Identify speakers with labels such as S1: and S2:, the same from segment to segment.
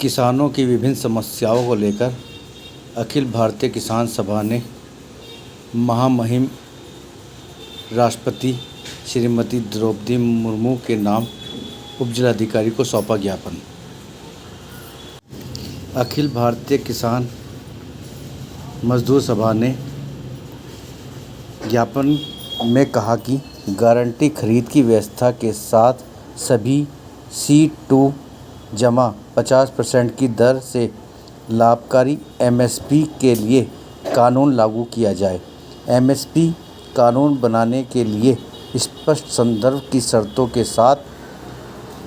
S1: किसानों की विभिन्न समस्याओं को लेकर अखिल भारतीय किसान सभा ने महामहिम राष्ट्रपति श्रीमती द्रौपदी मुर्मू के नाम उपजिलाधिकारी को सौंपा ज्ञापन। अखिल भारतीय किसान मजदूर सभा ने ज्ञापन में कहा कि गारंटी खरीद की व्यवस्था के साथ सभी C2 जमा 50% की दर से लाभकारी MSP के लिए कानून लागू किया जाए। MSP कानून बनाने के लिए स्पष्ट संदर्भ की शर्तों के साथ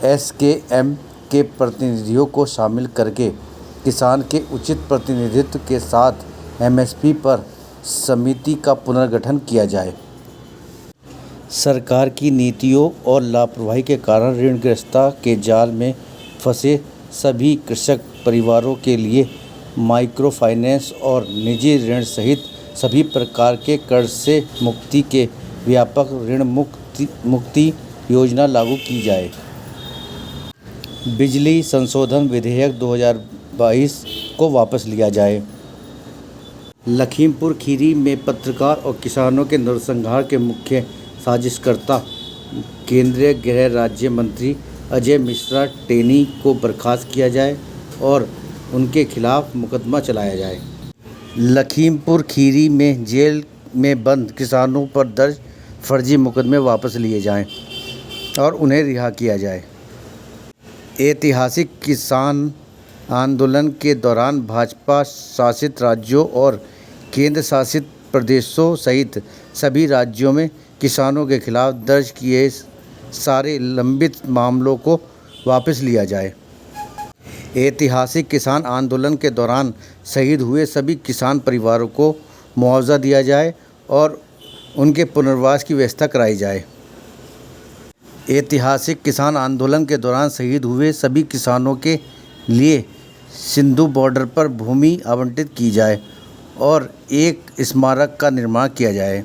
S1: SKM के प्रतिनिधियों को शामिल करके किसान के उचित प्रतिनिधित्व के साथ MSP पर समिति का पुनर्गठन किया जाए। सरकार की नीतियों और लापरवाही के कारण ऋणग्रस्तता के जाल में फंसे सभी कृषक परिवारों के लिए माइक्रो फाइनेंस और निजी ऋण सहित सभी प्रकार के कर्ज से मुक्ति के व्यापक ऋण मुक्ति योजना लागू की जाए। बिजली संशोधन विधेयक 2022 को वापस लिया जाए। लखीमपुर खीरी में पत्रकार और किसानों के नरसंहार के मुख्य साजिशकर्ता केंद्रीय गृह राज्य मंत्री अजय मिश्रा टेनी को बर्खास्त किया जाए और उनके खिलाफ मुकदमा चलाया जाए। लखीमपुर खीरी में जेल में बंद किसानों पर दर्ज फर्जी मुकदमे वापस लिए जाएं और उन्हें रिहा किया जाए। ऐतिहासिक किसान आंदोलन के दौरान भाजपा शासित राज्यों और केंद्र शासित प्रदेशों सहित सभी राज्यों में किसानों के खिलाफ दर्ज किए सारे लंबित मामलों को वापस लिया जाए। ऐतिहासिक किसान आंदोलन के दौरान शहीद हुए सभी किसान परिवारों को मुआवजा दिया जाए और उनके पुनर्वास की व्यवस्था कराई जाए। ऐतिहासिक किसान आंदोलन के दौरान शहीद हुए सभी किसानों के लिए सिंधु बॉर्डर पर भूमि आवंटित की जाए और एक स्मारक का निर्माण किया जाए।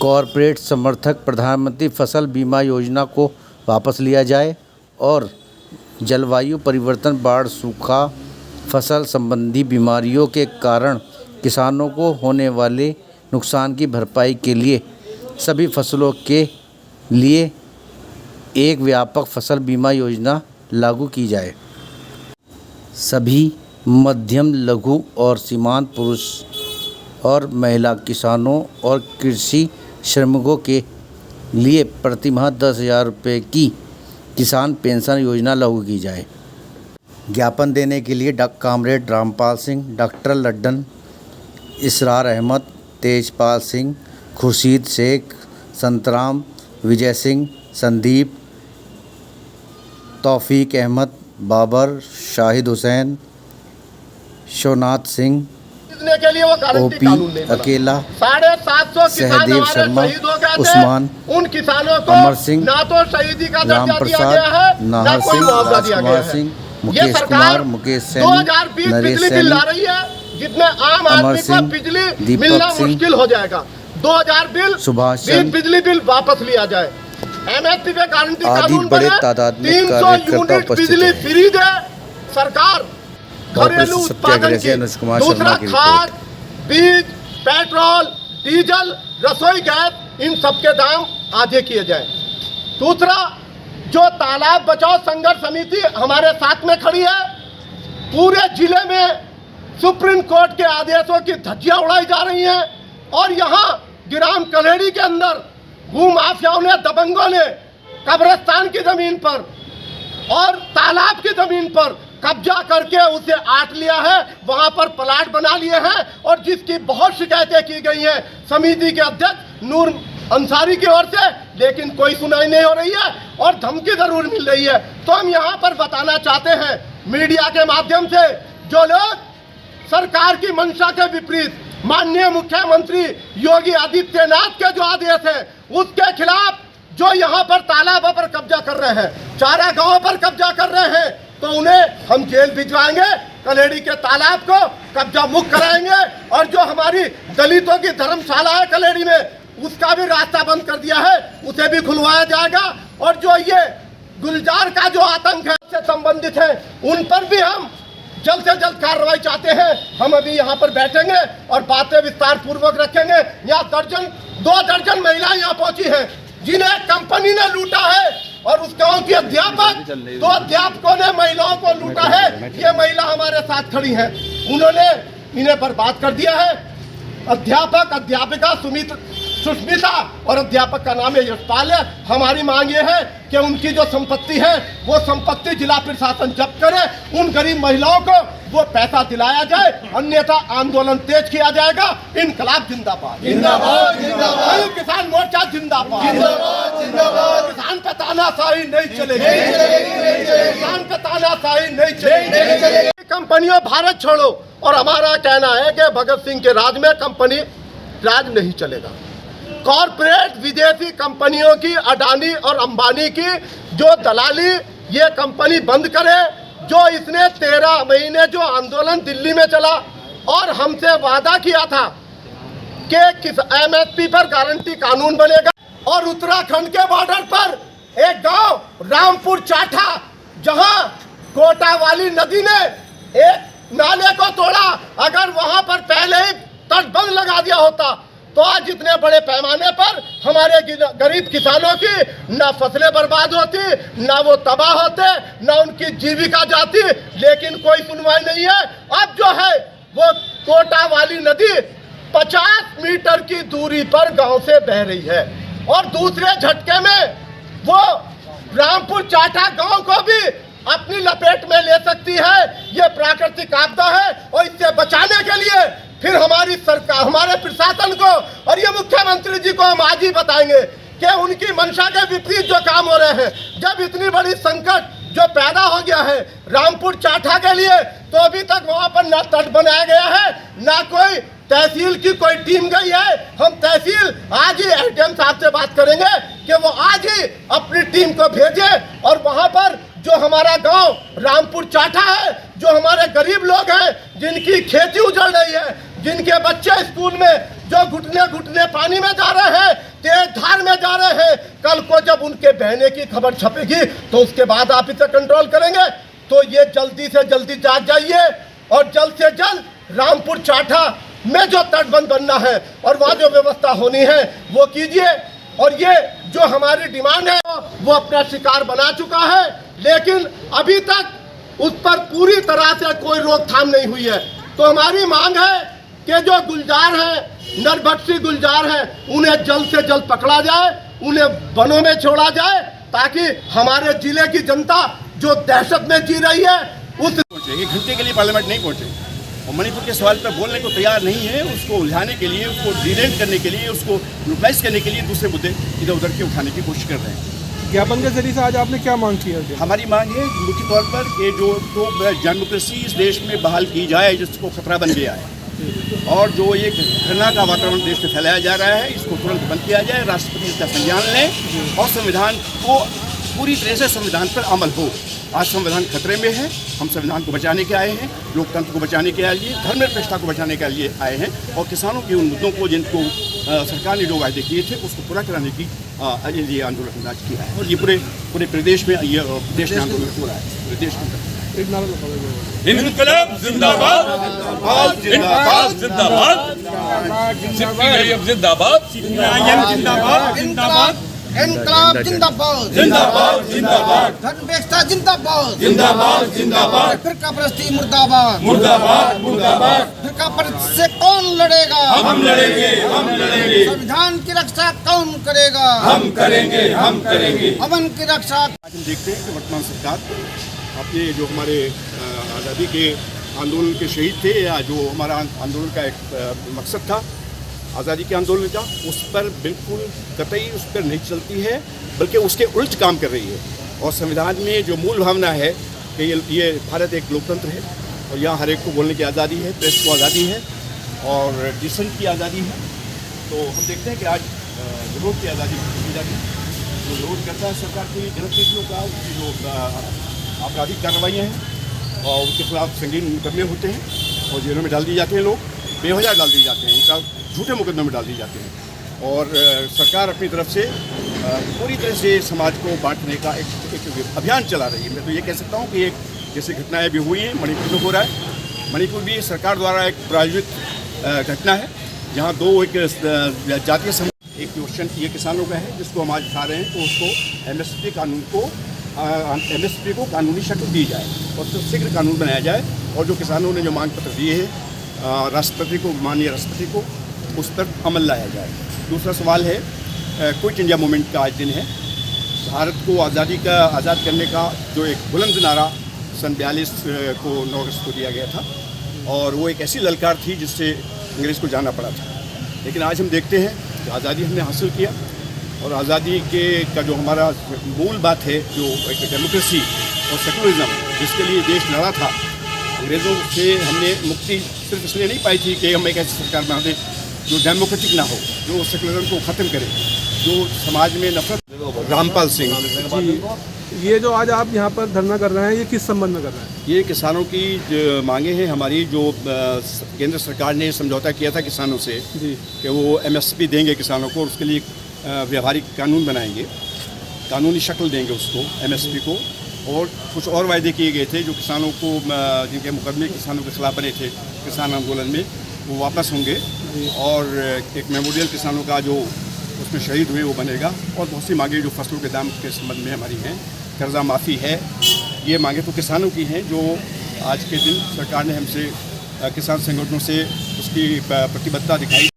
S1: कॉरपोरेट समर्थक प्रधानमंत्री फसल बीमा योजना को वापस लिया जाए और जलवायु परिवर्तन, बाढ़, सूखा, फसल संबंधी बीमारियों के कारण किसानों को होने वाले नुकसान की भरपाई के लिए सभी फसलों के लिए एक व्यापक फसल बीमा योजना लागू की जाए। सभी मध्यम, लघु और सीमांत पुरुष और महिला किसानों और कृषि श्रमिकों के लिए प्रतिमाह 10,000 रुपये की किसान पेंशन योजना लागू की जाए। ज्ञापन देने के लिए कामरेड रामपाल सिंह, डॉक्टर लड्डन, इसरार अहमद, तेजपाल सिंह, खुर्शीद शेख, संतराम, विजय सिंह, संदीप, तौफीक अहमद, बाबर, शाहिद हुसैन, शोनाथ सिंह,
S2: के लिए वो गारंटी कानून नहीं बना।
S1: अकेला,
S2: 750 किसान हमारे शहीद हो गए थे। उन किसानों को
S1: अमर सिंह,
S2: ना तो शहीदी का दर्जा दिया गया है, ना कोई मुआवजा दिया गया है। ये सरकार 2020 बिजली बिल ला रही है जितने आम आदमी को बिजली मिलना मुश्किल हो जाएगा। 2020 बिजली बिल वापस लिया जाए। MSP पे गारंटी कानून बने, 300 यूनिट बिजली फ्री दे सरकार। घरेलू उत्पादन की, दूसरा खाद, बीज, पेट्रोल, डीजल, रसोई गैस, इन सब के दाम आधे किए जाए। दूसरा, जो तालाब बचाओ संघर्ष समिति हमारे साथ में खड़ी है, पूरे जिले में सुप्रीम कोर्ट के आदेशों की धज्जियां उड़ाई जा रही हैं और यहाँ ग्राम कलेड़ी के अंदर भूमाफियाओं ने, दबंगों ने कब्रिस्तान की जमीन पर और तालाब की जमीन पर कब्जा करके उसे आट लिया है, वहां पर प्लाट बना लिए हैं और जिसकी बहुत शिकायतें की गई हैं समिति के अध्यक्ष नूर अंसारी की ओर से, लेकिन कोई सुनाई नहीं हो रही है और धमकी जरूर मिल रही है। तो हम यहाँ पर बताना चाहते हैं मीडिया के माध्यम से, जो लोग सरकार की मंशा के विपरीत माननीय मुख्यमंत्री योगी आदित्यनाथ के जो आदेश है उसके खिलाफ जो यहाँ पर तालाबों पर कब्जा कर रहे हैं, चारा गांव पर कब्जा कर रहे हैं, तो उन्हें हम जेल भिजवाएंगे। कलेड़ी के तालाब को कब्जा मुक्त कराएंगे और जो हमारी दलितों की धर्मशाला है कलेड़ी में, उसका भी रास्ता बंद कर दिया है, उसे भी खुलवाया जाएगा। और जो ये गुलजार का जो आतंक है से संबंधित है, उन पर भी हम जल्द से जल्द कार्रवाई चाहते हैं। हम अभी यहाँ पर बैठेंगे और बातें विस्तार पूर्वक रखेंगे। यहाँ 2 दर्जन महिलाएं यहाँ पहुंची हैं जिन्हें कंपनी ने लूटा है, और उस गांव की अध्यापक 2 अध्यापकों ने महिलाओं को लूटा है। ये महिला हमारे साथ खड़ी है, उन्होंने इन्हें बर्बाद कर दिया है। अध्यापक, अध्यापिका सुष्मिता और अध्यापक का नाम है यशपाल है। हमारी मांग ये है कि उनकी जो संपत्ति है वो संपत्ति जिला प्रशासन जब्त करे, उन गरीब महिलाओं को वो पैसा दिलाया जाए, अन्यथा आंदोलन तेज किया जाएगा। इनकलाब जिंदाबाद, जिंदाबाद, जिंदाबाद, किसान मोर्चा जिंदाबाद, जिंदाबाद, जिंदाबाद। किसान पे तानाशाही नहीं चलेगी, किसान पे तानाशाही नहीं चलेगी। कंपनियों भारत छोड़ो, और हमारा कहना है कि भगत सिंह के राज में कंपनी राज नहीं चलेगा। कॉरपोरेट विदेशी कंपनियों की, अडानी और अंबानी की जो दलाली, ये कंपनी बंद करे। जो इसने 13 महीने जो आंदोलन दिल्ली में चला और हमसे वादा किया था कि किस MSP पर गारंटी कानून बनेगा, और उत्तराखंड के बॉर्डर पर एक गांव रामपुर चाठा, जहां कोटा वाली नदी ने एक नाले को तोड़ा, अगर वहां पर पहले ही तटबंध लगा दिया होता तो आज इतने बड़े पैमाने पर हमारे गरीब किसानों की ना फसलें बर्बाद होती, ना वो तबाह होते, ना उनकी जीविका जाती। लेकिन कोई सुनवाई नहीं है। अब जो है वो कोटा वाली नदी 50 मीटर की दूरी पर गांव से बह रही है, और दूसरे झटके में वो रामपुर चाठा गांव को भी अपनी लपेट में ले सकती है। ये प्राकृतिक आपदा है, और इससे बचाने के लिए फिर हमारी सरकार, हमारे प्रशासन को और ये मुख्यमंत्री जी को हम आज ही बताएंगे कि उनकी मंशा के विपरीत जो काम हो रहे हैं। जब इतनी बड़ी संकट जो पैदा हो गया है रामपुर चाठा के लिए, तो अभी तक वहां पर ना तट बनाया गया है, ना कोई तहसील की कोई टीम गई है। हम तहसील आज ही SDM साहब से बात करेंगे कि वो आज ही अपनी टीम को भेजे, और वहां पर जो हमारा गांव रामपुर चाठा है, जो हमारे गरीब लोग हैं जिनकी खेती उजड़ रही है, जिनके बच्चे स्कूल में जो घुटने घुटने पानी में जा रहे हैं, तेज धार में जा रहे हैं, कल को जब उनके बहने की खबर छपेगी तो उसके बाद आप इसे कंट्रोल करेंगे। तो ये जल्दी से जल्दी जाग जाइए, और जल्द से जल्द रामपुर चाठा में जो तटबंध बनना है और वहाँ जो व्यवस्था होनी है वो कीजिए। और ये जो हमारी डिमांड है वो अपना शिकार बना चुका है, लेकिन अभी तक उस पर पूरी तरह से कोई रोकथाम नहीं हुई है। तो हमारी मांग है कि जो गुलजार हैं, नरभक्षी गुलजार हैं, उन्हें जल्द से जल्द पकड़ा जाए, उन्हें वनों में छोड़ा जाए, ताकि हमारे जिले की जनता जो दहशत में जी रही है उस
S3: 1 घंटे के लिए पार्लियामेंट नहीं पहुंचे, और मणिपुर के सवाल पर बोलने को तैयार नहीं है। उसको उलझाने के लिए, उसको डिलेट करने के लिए, उसको न्यूट्रलाइज करने के लिए दूसरे मुद्दे इधर उधर के उठाने की कोशिश कर रहे हैं।
S4: ज्ञापन के जरिए से आज आपने क्या मांग की है?
S3: हमारी मांग है मुख्य तौर पर कि जो डेमोक्रेसी इस देश में बहाल की जाए, जिसको खतरा बन गया है, और जो एक घृणा का वातावरण देश में फैलाया जा रहा है, इसको तुरंत बंद किया जाए। राष्ट्रपति इसका संज्ञान लें और संविधान को पूरी तरह से संविधान पर अमल हो। आज संविधान खतरे में है। हम संविधान को बचाने के आए हैं, लोकतंत्र को बचाने के लिए, धर्मनिरपेक्षता को बचाने के लिए आए हैं, और किसानों के उन मुद्दों को जिनको सरकार ने जो वायदे किए थे उसको पूरा कराने की ये आंदोलन आज किया है। और ये पूरे प्रदेश में ये प्रदेश में आंदोलन हो रहा है। प्रदेश में
S4: एक नारा लगा
S5: इनकलाब जिंदाबाद, जिंदाबाद, जिंदाबाद, जिंदाबाद, जिंदाबाद,
S6: इनकलाब जिंदाबाद,
S5: जिंदाबाद, जिंदाबाद,
S6: धर्मनिरपेक्षता जिंदाबाद,
S5: जिंदाबाद, जिंदाबाद,
S6: फिरकापरस्ती मुर्दाबाद,
S5: मुर्दाबाद, मुर्दाबाद,
S6: फिरकापरस्ती से कौन लड़ेगा?
S5: हम लड़ेंगे, हम लड़ेंगे,
S6: संविधान की रक्षा कौन करेगा?
S5: हम करेंगे, हम करेंगे,
S6: अमन की रक्षा।
S3: आज हम देखते हैं कि वर्तमान सरकार अपने जो हमारे आज़ादी के आंदोलन के शहीद थे, या जो हमारा आंदोलन का एक मकसद था आज़ादी के आंदोलन का, उस पर बिल्कुल कतई उस पर नहीं चलती है, बल्कि उसके उल्ट काम कर रही है। और संविधान में जो मूल भावना है कि ये भारत एक लोकतंत्र है, और यहाँ हर एक को बोलने की आज़ादी है, प्रेस को आज़ादी है, और डिसेंट की आज़ादी है। तो हम देखते हैं कि आज विरोध की आज़ादी दी जा रही है। जो विरोध करता है सरकार की गलत नीतियों का, उसकी जो आपराधिक कार्रवाइयाँ हैं और उनके खिलाफ संगीन मुकदमे होते हैं, और जेलों में डाल दिए जाते हैं, लोग बेवजह डाल दिए जाते हैं, उनका झूठे मुकदमे में डाल दिए जाते हैं। और सरकार अपनी तरफ से पूरी तरह से समाज को बांटने का एक अभियान चला रही है। मैं तो ये कह सकता हूँ कि एक जैसे घटनाएं भी हुई हैं, मणिपुर में हो रहा है। मणिपुर भी सरकार द्वारा एक प्रायोजित घटना है, जहाँ दो एक जातीय समूह, एक क्वेश्चन ये किसानों का है जिसको हम आज उठा रहे हैं, तो उसको एमएसपी को कानूनी शक्ल दी जाए और उसको शीघ्र कानून बनाया जाए, और जो किसानों ने जो मांग पत्र दिए हैं राष्ट्रपति को, माननीय राष्ट्रपति को, उस पर अमल लाया जाए। दूसरा सवाल है, क्विट इंडिया मूवमेंट का आज दिन है। भारत को आज़ाद करने का जो एक बुलंद नारा सन 42 को 9 अगस्त को दिया गया था, और वो एक ऐसी ललकार थी जिससे अंग्रेज़ को जाना पड़ा था। लेकिन आज हम देखते हैं कि आज़ादी हमने हासिल किया, और आज़ादी का जो हमारा मूल बात है, जो एक डेमोक्रेसी और सेकुलरिज्म जिसके लिए देश लड़ा था, अंग्रेज़ों से हमने मुक्ति सिर्फ इसलिए नहीं पाई थी कि हम एक ऐसी सरकार बना दें जो डेमोक्रेटिक ना हो, जो सेकुलरिज्म को ख़त्म करे, जो समाज में नफरत। रामपाल सिंह
S4: जी, ये जो आज आप यहाँ पर धरना कर रहे हैं, ये किस संबंध में कर रहे हैं?
S3: ये किसानों की जो मांगे हैं हमारी, जो केंद्र सरकार ने समझौता किया था किसानों से
S4: जी
S3: कि वो एमएसपी देंगे किसानों को, और उसके लिए व्यवहारिक कानून बनाएंगे, कानूनी शक्ल देंगे उसको एमएसपी को, और कुछ और वायदे किए गए थे जो किसानों को, जिनके मुकदमे किसानों के खिलाफ बने थे किसान आंदोलन में, वो वापस होंगे, और एक मेमोरियल किसानों का जो उसमें शहीद हुए वो बनेगा, और बहुत सी मांगे जो फसलों के दाम के संबंध में हमारी हैं, कर्जा माफ़ी है, ये मांगे तो किसानों की हैं, जो आज के दिन सरकार ने हमसे किसान संगठनों से उसकी प्रतिबद्धता दिखाई।